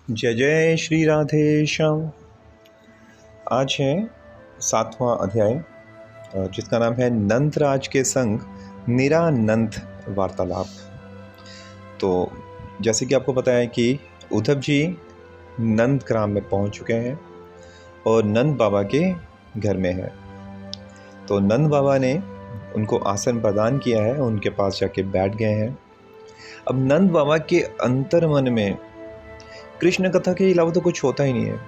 जय जय श्री राधे श्याम। आज है 7वां अध्याय जिसका नाम है नंदराज के संग निरानंद वार्तालाप। तो जैसे कि आपको पता है कि उद्धव जी नंद ग्राम में पहुंच चुके हैं और नंद बाबा के घर में है। तो नंद बाबा ने उनको आसन प्रदान किया है, उनके पास जाके बैठ गए हैं। अब नंद बाबा के अंतर मन में कृष्ण कथा के अलावा तो कुछ होता ही नहीं है,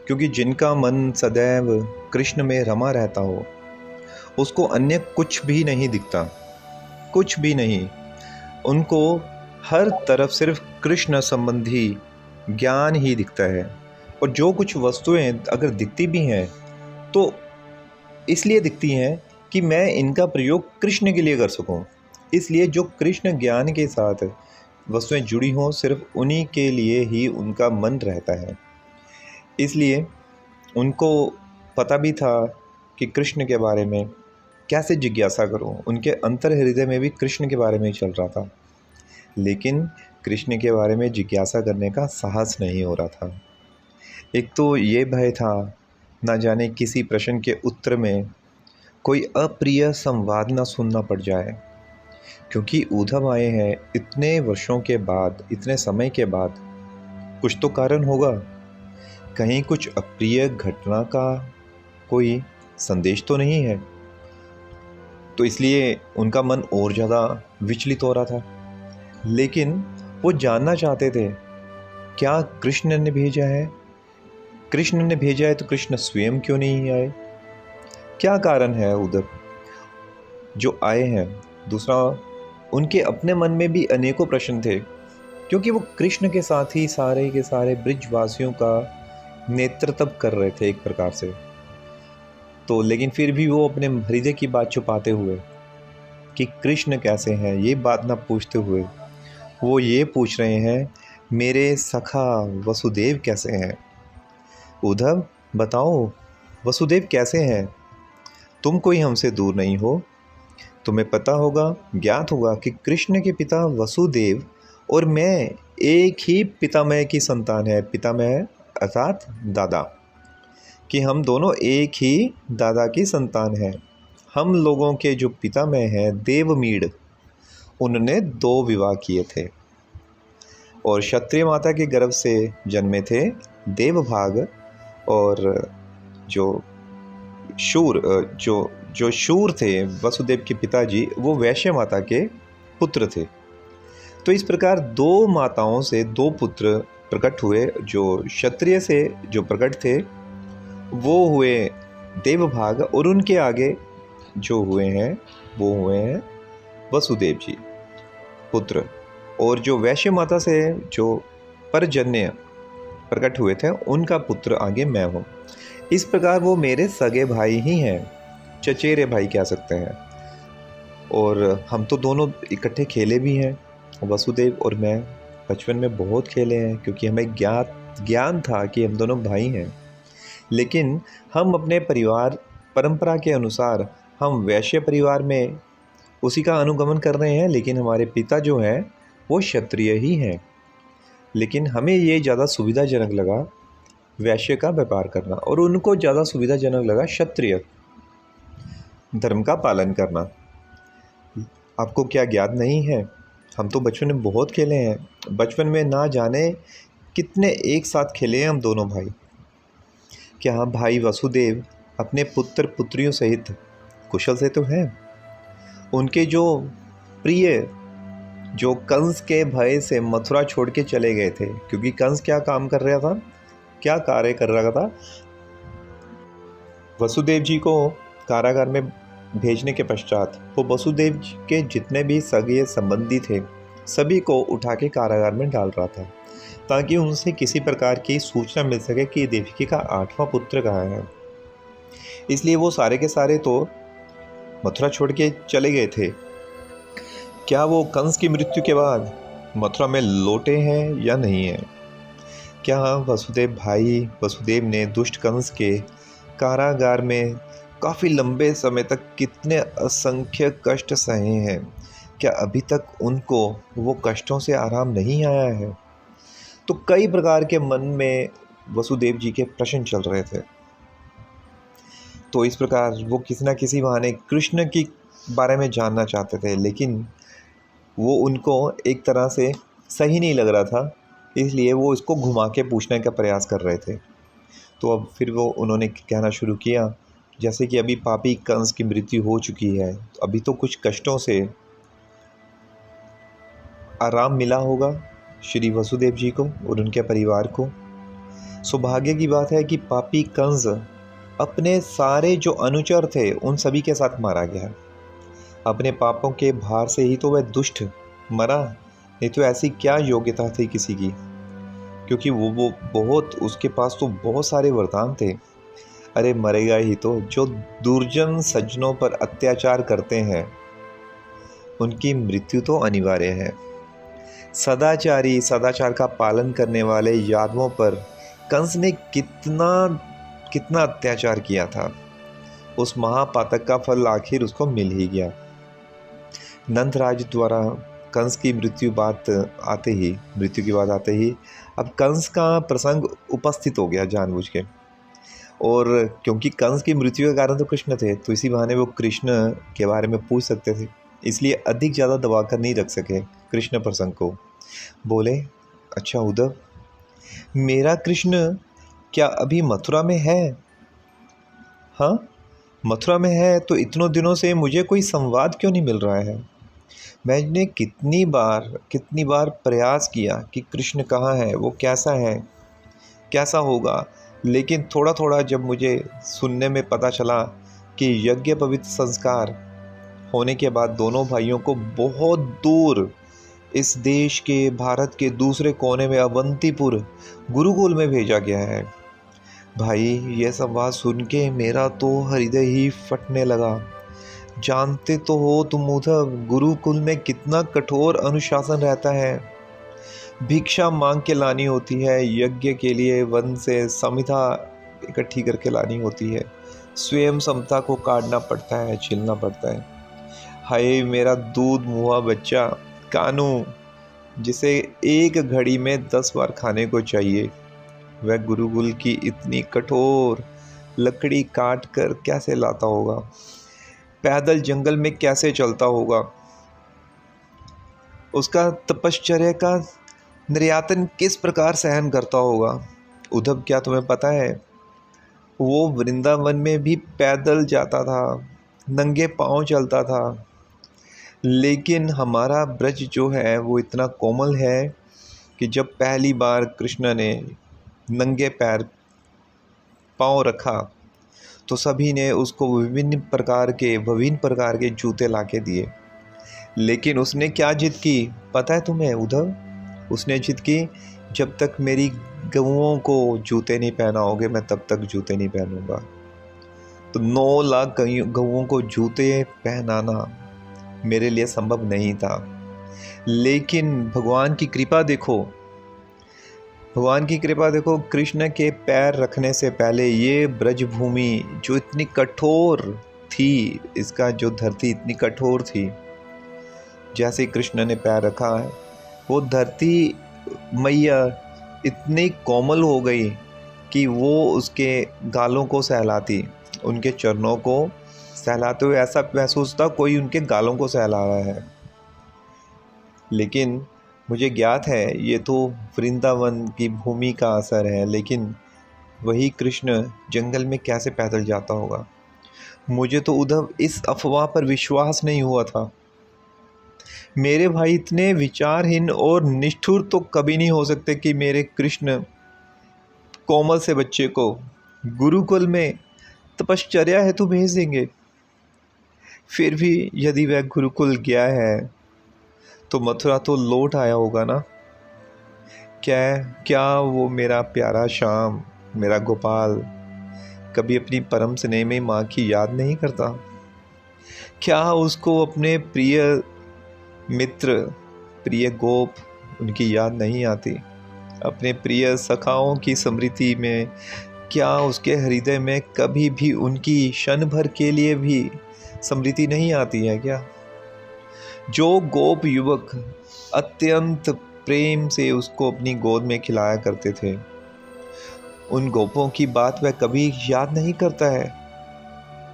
क्योंकि जिनका मन सदैव कृष्ण में रमा रहता हो उसको अन्य कुछ भी नहीं दिखता, कुछ भी नहीं। उनको हर तरफ सिर्फ कृष्ण संबंधी ज्ञान ही दिखता है। और जो कुछ वस्तुएं अगर दिखती भी हैं तो इसलिए दिखती हैं कि मैं इनका प्रयोग कृष्ण के लिए कर सकूं। इसलिए जो कृष्ण ज्ञान के साथ वस्तुएं जुड़ी हों सिर्फ उन्हीं के लिए ही उनका मन रहता है। इसलिए उनको पता भी था कि कृष्ण के बारे में कैसे जिज्ञासा करूं। उनके अंतर हृदय में भी कृष्ण के बारे में ही चल रहा था, लेकिन कृष्ण के बारे में जिज्ञासा करने का साहस नहीं हो रहा था। एक तो ये भय था ना जाने किसी प्रश्न के उत्तर में कोई अप्रिय संवाद ना सुनना पड़ जाए, क्योंकि उद्धव आए हैं इतने वर्षों के बाद, इतने समय के बाद। कुछ तो कारण होगा, कहीं कुछ अप्रिय घटना का कोई संदेश तो नहीं है। तो इसलिए उनका मन और ज़्यादा विचलित हो रहा था। लेकिन वो जानना चाहते थे क्या कृष्ण ने भेजा है। कृष्ण ने भेजा है तो कृष्ण स्वयं क्यों नहीं आए, क्या कारण है उधर जो आए हैं। दूसरा, उनके अपने मन में भी अनेकों प्रश्न थे, क्योंकि वो कृष्ण के साथ ही सारे के सारे ब्रिजवासियों का नेतृत्व कर रहे थे एक प्रकार से। तो लेकिन फिर भी वो अपने हृदय की बात छुपाते हुए कि कृष्ण कैसे हैं ये बात ना पूछते हुए वो ये पूछ रहे हैं मेरे सखा वसुदेव कैसे हैं। उद्धव बताओ, वसुदेव कैसे हैं। तुम कोई हमसे दूर नहीं हो, तुम्हें पता होगा, ज्ञात होगा कि कृष्ण के पिता वसुदेव और मैं एक ही पितामह की संतान है। पितामह अर्थात दादा, कि हम दोनों एक ही दादा की संतान हैं। हम लोगों के जो पितामह हैं देवमीड़, उन्होंने 2 विवाह किए थे और क्षत्रिय माता के गर्भ से जन्मे थे देवभाग। और जो शूर जो शूर थे वसुदेव के पिताजी, वो वैश्य माता के पुत्र थे। तो इस प्रकार 2 माताओं से 2 पुत्र प्रकट हुए। जो क्षत्रिय से जो प्रकट थे वो हुए देवभाग, और उनके आगे जो हुए हैं वो हुए हैं वसुदेव जी पुत्र। और जो वैश्य माता से जो परजन्य प्रकट हुए थे उनका पुत्र आगे मैं हूँ। इस प्रकार वो मेरे सगे भाई ही हैं, चचेरे भाई कह सकते हैं। और हम तो दोनों इकट्ठे खेले भी हैं, वसुदेव और मैं बचपन में बहुत खेले हैं, क्योंकि हमें ज्ञान था कि हम दोनों भाई हैं। लेकिन हम अपने परिवार परंपरा के अनुसार हम वैश्य परिवार में उसी का अनुगमन कर रहे हैं, लेकिन हमारे पिता जो हैं वो क्षत्रिय ही हैं। लेकिन हमें ये ज़्यादा सुविधाजनक लगा वैश्य का व्यापार करना, और उनको ज़्यादा सुविधाजनक लगा क्षत्रिय धर्म का पालन करना। आपको क्या ज्ञात नहीं है, हम तो बचपन में बहुत खेले हैं। बचपन में ना जाने कितने एक साथ खेले हैं हम दोनों भाई। क्या भाई वसुदेव अपने पुत्र पुत्रियों सहित कुशल से तो हैं। उनके जो प्रिय जो कंस के भय से मथुरा छोड़ के चले गए थे, क्योंकि कंस क्या काम कर रहा था, क्या कार्य कर रहा था। वसुदेव जी को कारागार में भेजने के पश्चात वो वसुदेव के जितने भी सगे संबंधी थे सभी को उठा के कारागार में डाल रहा था, ताकि उनसे किसी प्रकार की सूचना मिल सके कि देवकी का 8वां पुत्र कहाँ है। इसलिए वो सारे के सारे तो मथुरा छोड़ के चले गए थे। क्या वो कंस की मृत्यु के बाद मथुरा में लौटे हैं या नहीं है। क्या वसुदेव ने दुष्ट कंस के कारागार में काफ़ी लंबे समय तक कितने असंख्य कष्ट सहे हैं, क्या अभी तक उनको वो कष्टों से आराम नहीं आया है। तो कई प्रकार के मन में वसुदेव जी के प्रश्न चल रहे थे। तो इस प्रकार वो किसी न किसी बहाने कृष्ण के बारे में जानना चाहते थे, लेकिन वो उनको एक तरह से सही नहीं लग रहा था, इसलिए वो इसको घुमा के पूछने का प्रयास कर रहे थे। तो अब फिर वो उन्होंने कहना शुरू किया, जैसे कि अभी पापी कंस की मृत्यु हो चुकी है, तो अभी तो कुछ कष्टों से आराम मिला होगा श्री वसुदेव जी को और उनके परिवार को। सौभाग्य की बात है कि पापी कंस अपने सारे जो अनुचर थे उन सभी के साथ मारा गया। अपने पापों के भार से ही तो वह दुष्ट मरा, नहीं तो ऐसी क्या योग्यता थी किसी की, क्योंकि वो बहुत, उसके पास तो बहुत सारे वरदान थे। अरे मरेगा ही तो। जो दुर्जन सज्जनों पर अत्याचार करते हैं उनकी मृत्यु तो अनिवार्य है। सदाचारी, सदाचार का पालन करने वाले यादवों पर कंस ने कितना अत्याचार किया था, उस महापातक का फल आखिर उसको मिल ही गया। नंदराज द्वारा कंस की मृत्यु की बात आते ही अब कंस का प्रसंग उपस्थित हो गया जानबूझ के। और क्योंकि कंस की मृत्यु के कारण तो कृष्ण थे, तो इसी बहाने वो कृष्ण के बारे में पूछ सकते थे, इसलिए अधिक ज़्यादा दबा कर नहीं रख सके कृष्ण प्रसंग को। बोले, अच्छा उद्धव, मेरा कृष्ण क्या अभी मथुरा में है? हाँ, मथुरा में है तो इतनों दिनों से मुझे कोई संवाद क्यों नहीं मिल रहा है? मैंने कितनी बार प्रयास किया कि कृष्ण कहाँ है, वो कैसा है, कैसा होगा, लेकिन थोड़ा थोड़ा जब मुझे सुनने में पता चला कि यज्ञ पवित्र संस्कार होने के बाद दोनों भाइयों को बहुत दूर इस देश के, भारत के दूसरे कोने में अवंतीपुर गुरुकुल में भेजा गया है। भाई, ये सब बात सुन के मेरा तो हृदय ही फटने लगा। जानते तो हो तुम उद्धव, गुरुकुल में कितना कठोर अनुशासन रहता है। भिक्षा मांग के लानी होती है, यज्ञ के लिए वन से समिधा इकट्ठी करके लानी होती है, स्वयं समता को काटना पड़ता है, छिलना पड़ता है। हाय मेरा दूध मुहा बच्चा कानू, जिसे एक घड़ी में 10 बार खाने को चाहिए, वह गुरुकुल की इतनी कठोर लकड़ी काट कर कैसे लाता होगा, पैदल जंगल में कैसे चलता होगा, उसका तपश्चर्या का निर्यातन किस प्रकार सहन करता होगा। उद्धव, क्या तुम्हें पता है, वो वृंदावन में भी पैदल जाता था, नंगे पांव चलता था, लेकिन हमारा ब्रज जो है वो इतना कोमल है कि जब पहली बार कृष्ण ने नंगे पैर पांव रखा तो सभी ने उसको विभिन्न प्रकार के जूते लाके दिए। लेकिन उसने क्या जिद की पता है तुम्हें उद्धव? उसने जिद की, जब तक मेरी गऊओं को जूते नहीं पहनाओगे मैं तब तक जूते नहीं पहनूंगा। तो 9 लाख गऊओं को जूते पहनाना मेरे लिए संभव नहीं था। लेकिन भगवान की कृपा देखो, कृष्ण के पैर रखने से पहले ये ब्रजभूमि जो इतनी कठोर थी, इसका जो धरती इतनी कठोर थी, जैसे कृष्ण ने पैर रखा है वो धरती मैया इतनी कोमल हो गई कि वो उसके गालों को सहलाती, उनके चरणों को सहलाते हुए ऐसा महसूस था कोई उनके गालों को सहला रहा है। लेकिन मुझे ज्ञात है ये तो वृंदावन की भूमि का असर है, लेकिन वही कृष्ण जंगल में कैसे पैदल जाता होगा। मुझे तो उद्धव इस अफवाह पर विश्वास नहीं हुआ था। मेरे भाई इतने विचारहीन और निष्ठुर तो कभी नहीं हो सकते कि मेरे कृष्ण कोमल से बच्चे को गुरुकुल में तपश्चर्या हेतु भेज देंगे। फिर भी यदि वह गुरुकुल गया है तो मथुरा तो लौट आया होगा ना। क्या वो मेरा प्यारा श्याम, मेरा गोपाल कभी अपनी परम स्नेहमयी माँ की याद नहीं करता? क्या उसको अपने प्रिय मित्र, प्रिय गोप, उनकी याद नहीं आती? अपने प्रिय सखाओं की स्मृति में क्या उसके हृदय में कभी भी उनकी क्षण भर के लिए भी स्मृति नहीं आती है क्या? जो गोप युवक अत्यंत प्रेम से उसको अपनी गोद में खिलाया करते थे। उन गोपों की बात वह कभी याद नहीं करता है,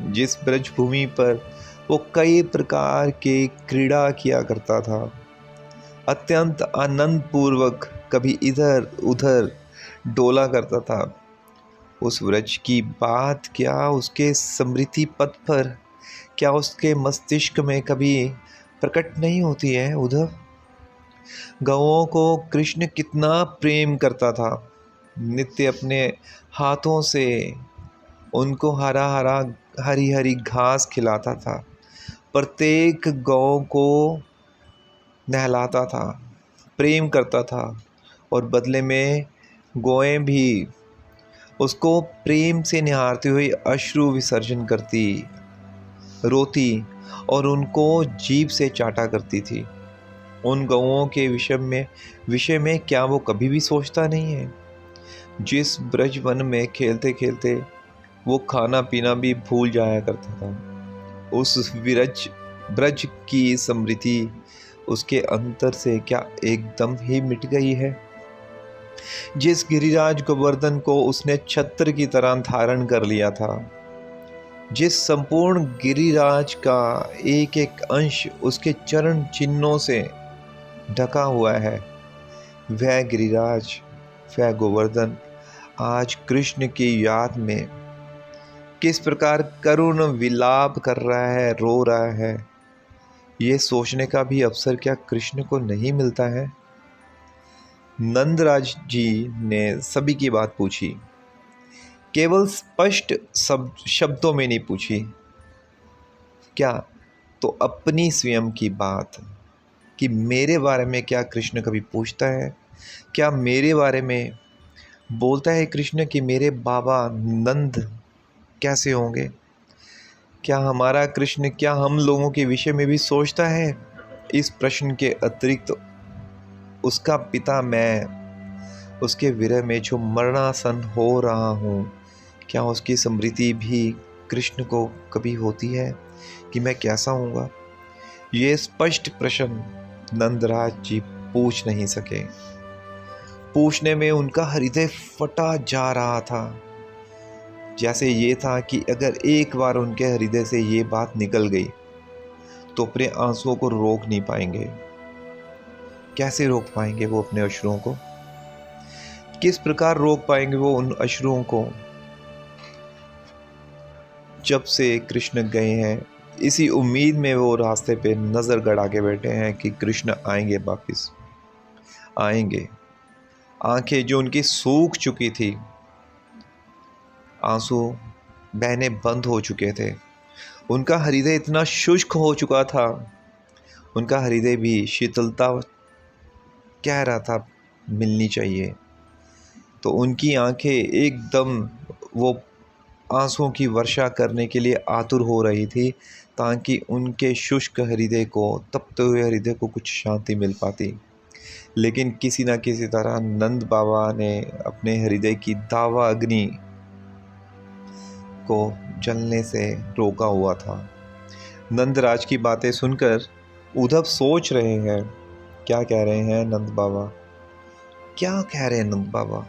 जिस ब्रज भूमि पर वो कई प्रकार के क्रीड़ा किया करता था, अत्यंत आनंद पूर्वक कभी इधर उधर डोला करता था। उस व्रज की बात क्या उसके स्मृति पथ पर, क्या उसके मस्तिष्क में कभी प्रकट नहीं होती है उद्धव? गौओं को कृष्ण कितना प्रेम करता था। नित्य अपने हाथों से उनको हरा हरा हरी हरी घास खिलाता था, प्रत्येक गौ को नहलाता था, प्रेम करता था, और बदले में गौएं भी उसको प्रेम से निहारते हुए अश्रु विसर्जन करती, रोती और उनको जीभ से चाटा करती थी। उन गौओं के विषय में क्या वो कभी भी सोचता नहीं है? जिस ब्रज वन में खेलते खेलते वो खाना पीना भी भूल जाया करता था, उस ब्रज की स्मृति उसके अंतर से क्या एकदम ही मिट गई है? जिस गिरिराज गोवर्धन को उसने छत्र की तरह धारण कर लिया था, जिस संपूर्ण गिरिराज का एक एक अंश उसके चरण चिन्हों से ढका हुआ है, वह गिरिराज, वह गोवर्धन आज कृष्ण की याद में किस प्रकार करुण विलाप कर रहा है, रो रहा है, ये सोचने का भी अवसर क्या कृष्ण को नहीं मिलता है? नंदराज जी ने सभी की बात पूछी, केवल स्पष्ट शब्दों में नहीं पूछी, क्या तो अपनी स्वयं की बात, कि मेरे बारे में क्या कृष्ण कभी पूछता है? क्या मेरे बारे में बोलता है कृष्ण कि मेरे बाबा नंद कैसे होंगे? क्या हमारा कृष्ण क्या हम लोगों के विषय में भी सोचता है? इस प्रश्न के अतिरिक्त उसका पिता मैं, उसके विरह में जो मरणासन हो रहा हूँ, क्या उसकी स्मृति भी कृष्ण को कभी होती है कि मैं कैसा हूँगा? ये स्पष्ट प्रश्न नंदराज जी पूछ नहीं सके। पूछने में उनका हृदय फटा जा रहा था, जैसे ये था कि अगर एक बार उनके हृदय से ये बात निकल गई तो अपने आंसुओं को रोक नहीं पाएंगे। कैसे रोक पाएंगे वो अपने अश्रुओं को? किस प्रकार रोक पाएंगे वो उन अश्रुओं को? जब से कृष्ण गए हैं, इसी उम्मीद में वो रास्ते पे नज़र गड़ा के बैठे हैं कि कृष्ण आएंगे, वापस आएंगे। आंखें जो उनकी सूख चुकी थी, आंसू बहने बंद हो चुके थे, उनका हृदय इतना शुष्क हो चुका था, उनका हृदय भी शीतलता कह रहा था मिलनी चाहिए। तो उनकी आंखें एकदम वो आंसुओं की वर्षा करने के लिए आतुर हो रही थी, ताकि उनके शुष्क हृदय को, तपते हुए हृदय को कुछ शांति मिल पाती। लेकिन किसी न किसी तरह नंद बाबा ने अपने हृदय की दावा अग्नि को जलने से रोका हुआ था। नंदराज की बातें सुनकर उद्धव सोच रहे हैं, क्या कह रहे हैं नंद बाबा? क्या कह रहे हैं नंद बाबा?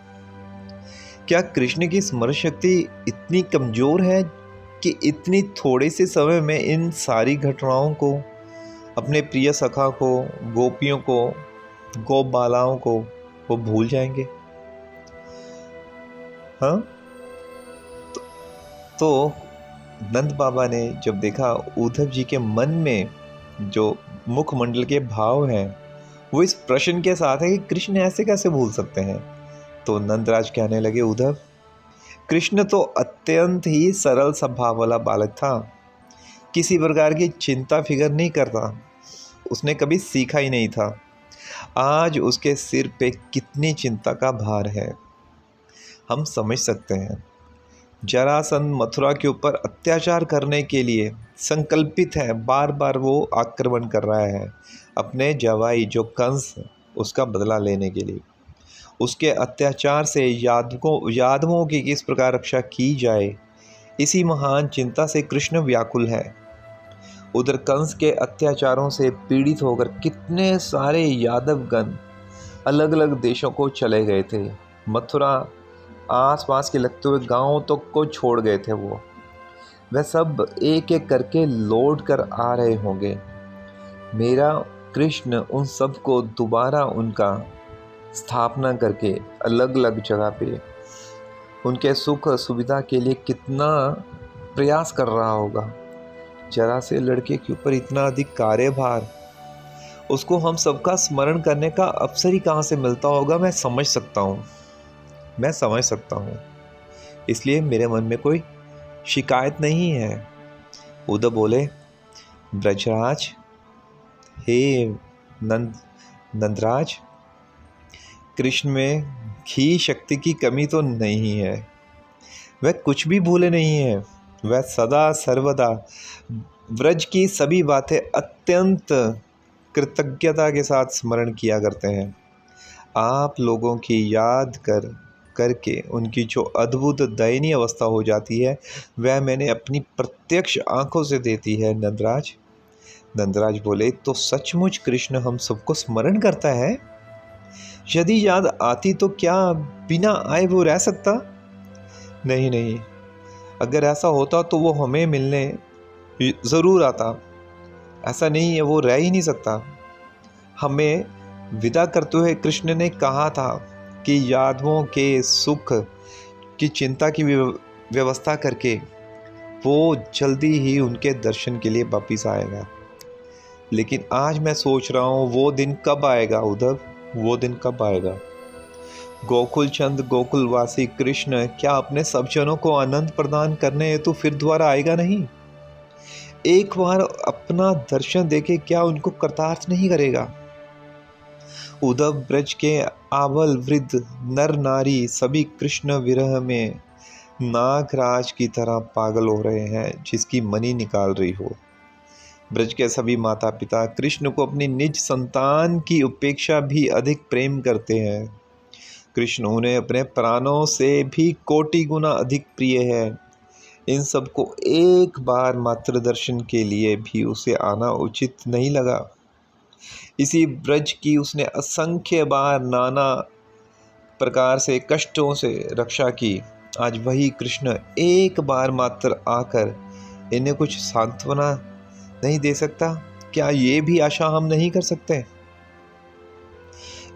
क्या कृष्ण की स्मरण शक्ति इतनी कमज़ोर है कि इतनी थोड़े से समय में इन सारी घटनाओं को, अपने प्रिय सखा को, गोपियों को, गोप बालाओं को वो भूल जाएंगे? हाँ, तो नंद बाबा ने जब देखा उद्धव जी के मन में जो मुखमंडल के भाव हैं वो इस प्रश्न के साथ है कि कृष्ण ऐसे कैसे भूल सकते हैं, तो नंदराज कहने लगे, उद्धव, कृष्ण तो अत्यंत ही सरल स्वभाव वाला बालक था, किसी प्रकार की चिंता फिक्र नहीं करता, उसने कभी सीखा ही नहीं था। आज उसके सिर पे कितनी चिंता का भार है, हम समझ सकते हैं। जरासंध मथुरा के ऊपर अत्याचार करने के लिए संकल्पित है, बार बार वो आक्रमण कर रहा है अपने जवाई जो कंस, उसका बदला लेने के लिए। उसके अत्याचार से यादवों की किस प्रकार रक्षा की जाए, इसी महान चिंता से कृष्ण व्याकुल है। उधर कंस के अत्याचारों से पीड़ित होकर कितने सारे यादवगण अलग अलग देशों को चले गए थे। मथुरा आसपास के लगते हुए गांवों तक को छोड़ गए थे। वह सब एक एक करके लौट कर आ रहे होंगे। मेरा कृष्ण उन सब को दोबारा उनका स्थापना करके अलग अलग जगह पे उनके सुख सुविधा के लिए कितना प्रयास कर रहा होगा। जरा से लड़के के ऊपर इतना अधिक कार्यभार, उसको हम सबका स्मरण करने का अवसर ही कहाँ से मिलता होगा। मैं समझ सकता हूँ। इसलिए मेरे मन में कोई शिकायत नहीं है। उद्धव बोले, ब्रजराज, हे नंदराज, कृष्ण में घी शक्ति की कमी तो नहीं है। वह कुछ भी भूले नहीं है। वह सदा सर्वदा ब्रज की सभी बातें अत्यंत कृतज्ञता के साथ स्मरण किया करते हैं। आप लोगों की याद करके उनकी जो अद्भुत दयनीय अवस्था हो जाती है, वह मैंने अपनी प्रत्यक्ष आंखों से देखी है नंदराज। नंदराज बोले, तो सचमुच कृष्ण हम सबको स्मरण करता है? यदि याद आती तो क्या बिना आए वो रह सकता? नहीं, अगर ऐसा होता तो वो हमें मिलने ज़रूर आता। ऐसा नहीं है, वो रह ही नहीं सकता। हमें विदा करते हुए कृष्ण ने कहा था कि यादवों के सुख की चिंता की व्यवस्था करके वो जल्दी ही उनके दर्शन के लिए वापिस आएगा। लेकिन आज मैं सोच रहा हूँ, वो दिन कब आएगा उद्धव? वो दिन कब आएगा? गोकुल चंद गोकुलवासी कृष्ण क्या अपने सब जनों को आनंद प्रदान करने हेतु फिर दोबारा आएगा नहीं? एक बार अपना दर्शन देके क्या उनको कृतार्थ नहीं करेगा? उद्धव ब्रज के आबल वृद्ध नर नारी सभी कृष्ण विरह में नागराज की तरह पागल हो रहे हैं, जिसकी मनी निकाल रही हो। ब्रज के सभी माता पिता कृष्ण को अपनी निज संतान की उपेक्षा भी अधिक प्रेम करते हैं। कृष्ण उन्हें अपने प्राणों से भी कोटि गुना अधिक प्रिय है। इन सबको एक बार मात्र दर्शन के लिए भी उसे आना उचित नहीं लगा। इसी ब्रज की उसने असंख्य बार नाना प्रकार से कष्टों से रक्षा की। आज वही कृष्ण एक बार मात्र आकर इन्हें कुछ सांत्वना नहीं दे सकता? क्या ये भी आशा हम नहीं कर सकते?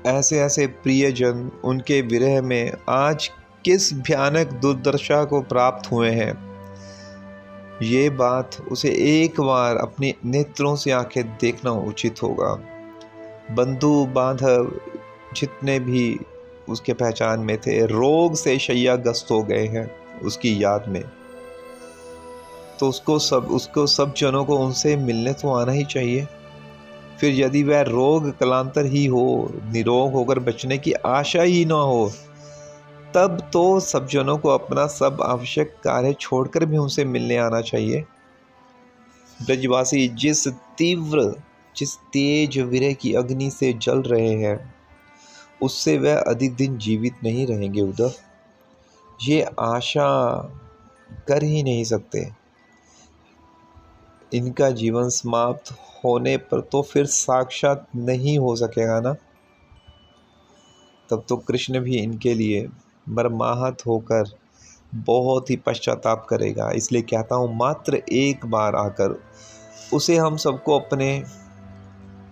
ऐसे प्रियजन उनके विरह में आज किस भयानक दुर्दशा को प्राप्त हुए हैं, ये बात उसे एक बार अपने नेत्रों से आंखें देखना उचित होगा। बंधु बांधव जितने भी उसके पहचान में थे, रोग से शैय्याग्रस्त हो गए हैं उसकी याद में। तो उसको सब जनों को उनसे मिलने तो आना ही चाहिए। फिर यदि वह रोग कलांतर ही हो, निरोग होकर बचने की आशा ही ना हो, तब तो सब जनों को अपना सब आवश्यक कार्य छोड़कर भी उनसे मिलने आना चाहिए। ब्रजवासी जिस तेज विरह की अग्नि से जल रहे हैं, उससे वह अधिक दिन जीवित नहीं रहेंगे उद्धव। ये आशा कर ही नहीं सकते। इनका जीवन समाप्त होने पर तो फिर साक्षात नहीं हो सकेगा ना। तब तो कृष्ण भी इनके लिए मर्माहत होकर बहुत ही पश्चाताप करेगा। इसलिए कहता हूँ, मात्र एक बार आकर उसे हम सबको अपने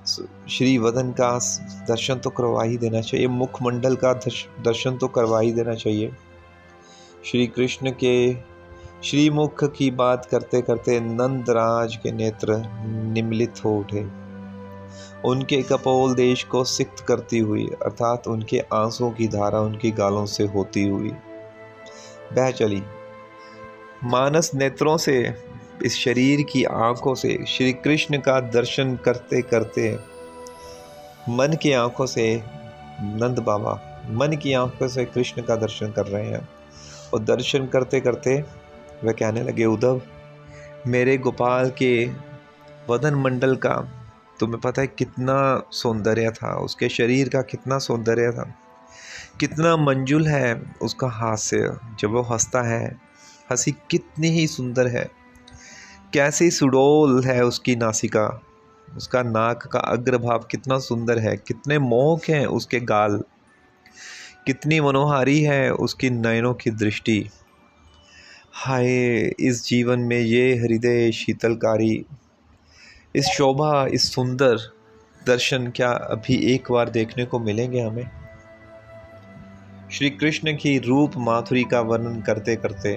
श्री वदन का दर्शन तो करवा ही देना चाहिए, मुखमंडल का दर्शन तो करवा ही देना चाहिए। श्री कृष्ण के श्रीमुख की बात करते करते नंदराज के नेत्र निमिलित हो उठे। उनके कपोल देश को सिक्त करती हुई, अर्थात उनके आंसुओं की धारा उनकी गालों से होती हुई बह चली। मानस नेत्रों से, इस शरीर की आंखों से श्री कृष्ण का दर्शन करते करते मन की आंखों से नंद बाबा मन की आंखों से कृष्ण का दर्शन कर रहे हैं। और दर्शन करते करते वह कहने लगे, उद्धव, मेरे गोपाल के वदन मंडल का तुम्हें पता है कितना सौंदर्य था, उसके शरीर का कितना सौंदर्य था, कितना मंजुल है उसका हास्य। जब वो हंसता है, हंसी कितनी ही सुंदर है, कैसी सुडौल है उसकी नासिका, उसका नाक का अग्रभाग कितना सुंदर है, कितने मोहक हैं उसके गाल, कितनी मनोहारी है उसकी नयनों की दृष्टि। हाय, इस जीवन में ये हृदय शीतलकारी, इस शोभा, इस सुंदर दर्शन क्या अभी एक बार देखने को मिलेंगे हमें? श्री कृष्ण की रूप माधुरी का वर्णन करते करते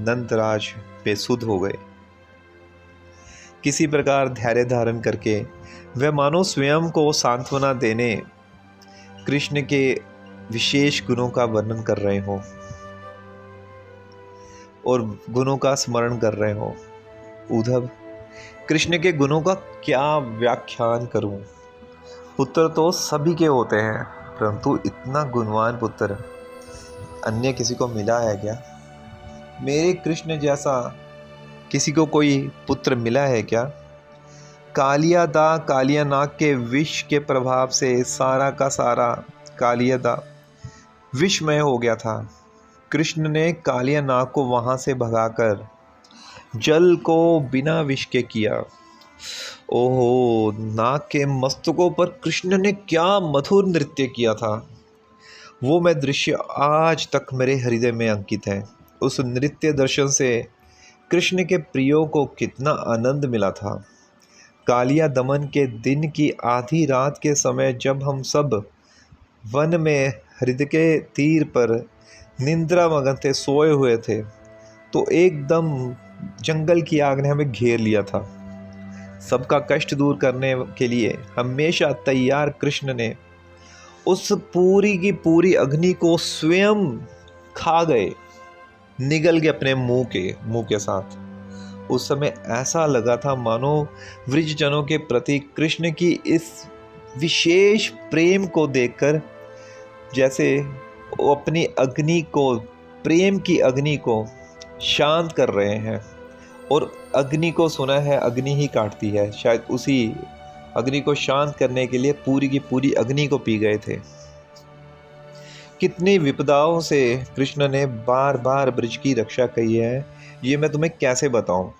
नंदराज बेसुध हो गए। किसी प्रकार धैर्य धारण करके वह मानो स्वयं को सांत्वना देने कृष्ण के विशेष गुणों का वर्णन कर रहे हो और गुणों का स्मरण कर रहे हो। उद्धव, कृष्ण के गुणों का क्या व्याख्यान करूं? पुत्र तो सभी के होते हैं, परंतु इतना गुणवान पुत्र अन्य किसी को मिला है क्या? मेरे कृष्ण जैसा किसी को कोई पुत्र मिला है क्या? कालिया नाग के विष के प्रभाव से सारा का सारा कालियादा विषमय हो गया था। कृष्ण ने कालिया नाग को वहां से भगाकर जल को बिना विष के किया। ओहो, नाग के मस्तकों पर कृष्ण ने क्या मधुर नृत्य किया था। वो मैं दृश्य आज तक मेरे हृदय में अंकित है। उस नृत्य दर्शन से कृष्ण के प्रियो को कितना आनंद मिला था। कालिया दमन के दिन की आधी रात के समय जब हम सब वन में हृदय के तीर पर निंद्रा मगन थे, सोए हुए थे, तो एकदम जंगल की आग ने हमें घेर लिया था। सबका कष्ट दूर करने के लिए हमेशा तैयार कृष्ण ने उस पूरी की पूरी अग्नि को स्वयं खा गए, निगल गए अपने मुंह के साथ। उस समय ऐसा लगा था मानो वृषजनों के प्रति कृष्ण की इस विशेष प्रेम को देखकर जैसे वो अपनी अग्नि को, प्रेम की अग्नि को शांत कर रहे हैं। और अग्नि को सुना है अग्नि ही काटती है, शायद उसी अग्नि को शांत करने के लिए पूरी की पूरी अग्नि को पी गए थे। कितनी विपदाओं से कृष्ण ने बार बार ब्रज की रक्षा की है, ये मैं तुम्हें कैसे बताऊं।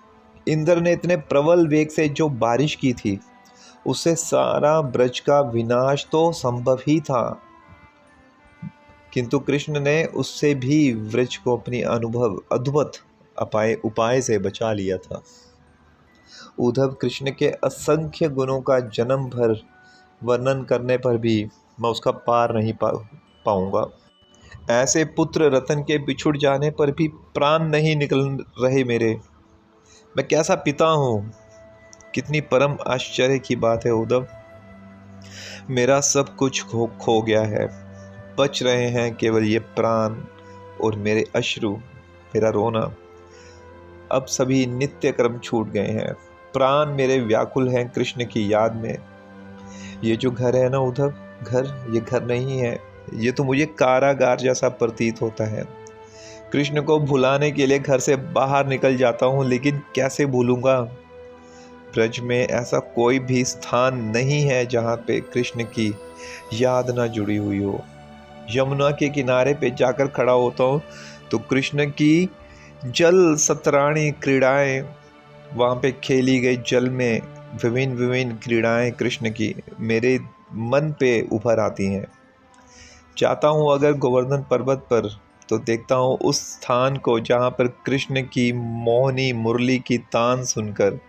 इंद्र ने इतने प्रबल वेग से जो बारिश की थी, उससे सारा ब्रज का विनाश तो संभव ही था, किंतु कृष्ण ने उससे भी ब्रज को अपनी अद्भुत उपाय से बचा लिया था। उद्धव, कृष्ण के असंख्य गुणों का जन्म भर वर्णन करने पर भी मैं उसका पार नहीं पाऊंगा। ऐसे पुत्र रतन के बिछुड़ जाने पर भी प्राण नहीं निकल रहे मेरे। मैं कैसा पिता हूँ। कितनी परम आश्चर्य की बात है उद्धव। मेरा सब कुछ खो गया है, बच रहे हैं केवल ये प्राण और मेरे अश्रु, मेरा रोना। अब सभी नित्य कर्म छूट गए हैं। प्राण मेरे व्याकुल हैं कृष्ण की याद में। ये जो घर है ना उद्धव, ये घर नहीं है, ये तो मुझे कारागार जैसा प्रतीत होता है। कृष्ण को भुलाने के लिए घर से बाहर निकल जाता हूँ, लेकिन कैसे भूलूंगा। ब्रज में ऐसा कोई भी स्थान नहीं है जहाँ पे कृष्ण की याद ना जुड़ी हुई हो। यमुना के किनारे पे जाकर खड़ा होता हूँ तो कृष्ण की जल सतराणी क्रीड़ाएं, वहाँ पे खेली गई जल में विभिन्न क्रीड़ाएं कृष्ण की मेरे मन पे उभर आती हैं। जाता हूँ अगर गोवर्धन पर्वत पर तो देखता हूँ उस स्थान को जहाँ पर कृष्ण की मोहनी मुरली की तान सुनकर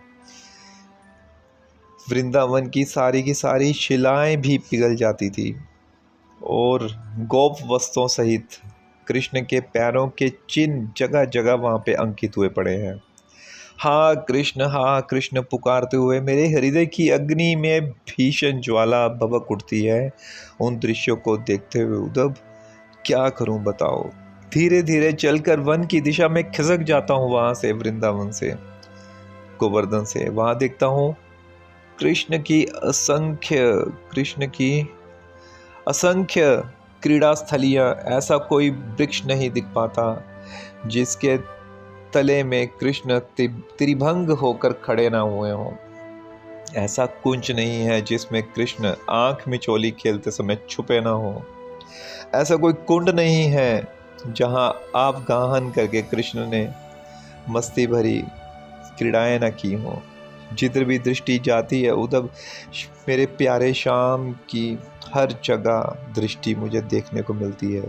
वृंदावन की सारी शिलाएं भी पिघल जाती थी और गोप वस्त्रों सहित कृष्ण के पैरों के चिन्ह जगह जगह वहाँ पे अंकित हुए पड़े हैं। हाँ कृष्ण पुकारते हुए मेरे हृदय की अग्नि में भीषण ज्वाला भभक उठती है। उन दृश्यों को देखते हुए उद्धव क्या करूं बताओ। धीरे धीरे चलकर वन की दिशा में खिसक जाता हूँ, वहां से वृंदावन से गोवर्धन से। वहां देखता हूँ कृष्ण की असंख्य क्रीड़ा स्थलियाँ। ऐसा कोई वृक्ष नहीं दिख पाता जिसके तले में कृष्ण त्रिभंग होकर खड़े ना हुए हों। ऐसा कुंज नहीं है जिसमें कृष्ण आंख मिचौली खेलते समय छुपे ना हो। ऐसा कोई कुंड नहीं है जहां आप गाहन करके कृष्ण ने मस्ती भरी क्रीड़ाएं ना की हों। जिधर भी दृष्टि जाती है उधर मेरे प्यारे श्याम की हर जगह दृष्टि मुझे देखने को मिलती है।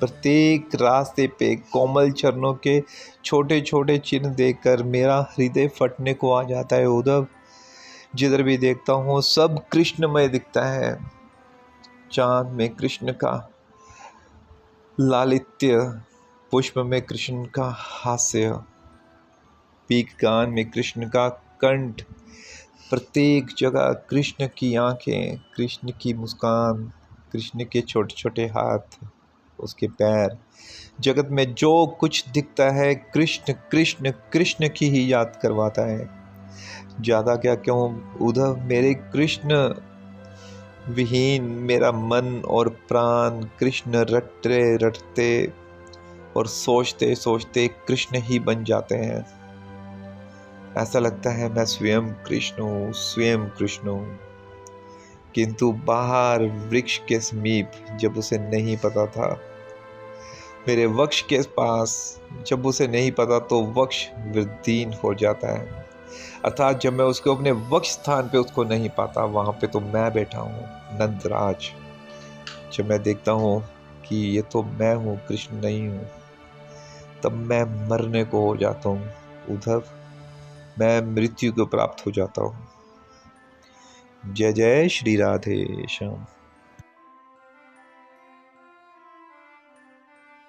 प्रत्येक रास्ते पे कोमल चरणों के छोटे छोटे चिन्ह देखकर मेरा हृदय फटने को आ जाता है उधर। जिधर भी देखता हूँ सब कृष्णमय दिखता है। चांद में कृष्ण का लालित्य, पुष्प में कृष्ण का हास्य, पीक गान में कृष्ण का कंठ, प्रत्येक जगह कृष्ण की आंखें, कृष्ण की मुस्कान, कृष्ण के छोटे छोटे हाथ, उसके पैर। जगत में जो कुछ दिखता है कृष्ण कृष्ण कृष्ण की ही याद करवाता है। ज़्यादा क्या कहूँ, उधर मेरे कृष्ण विहीन मेरा मन और प्राण कृष्ण रटते रटते और सोचते सोचते कृष्ण ही बन जाते हैं। ऐसा लगता है मैं स्वयं कृष्ण हूँ, स्वयं कृष्ण हूँ। किंतु बाहर वृक्ष के समीप जब उसे नहीं पता था, मेरे वक्ष के पास जब उसे नहीं पता, तो वक्ष वृद्धीन हो जाता है। अर्थात जब मैं उसको अपने वक्ष स्थान पे उसको नहीं पाता, वहाँ पे तो मैं बैठा हूँ नंदराज। जब मैं देखता हूँ कि ये तो मैं हूँ, कृष्ण नहीं हूँ, तब मैं मरने को हो जाता हूँ उद्धव। मैं मृत्यु को प्राप्त हो जाता हूँ। जय जय श्री राधे श्याम।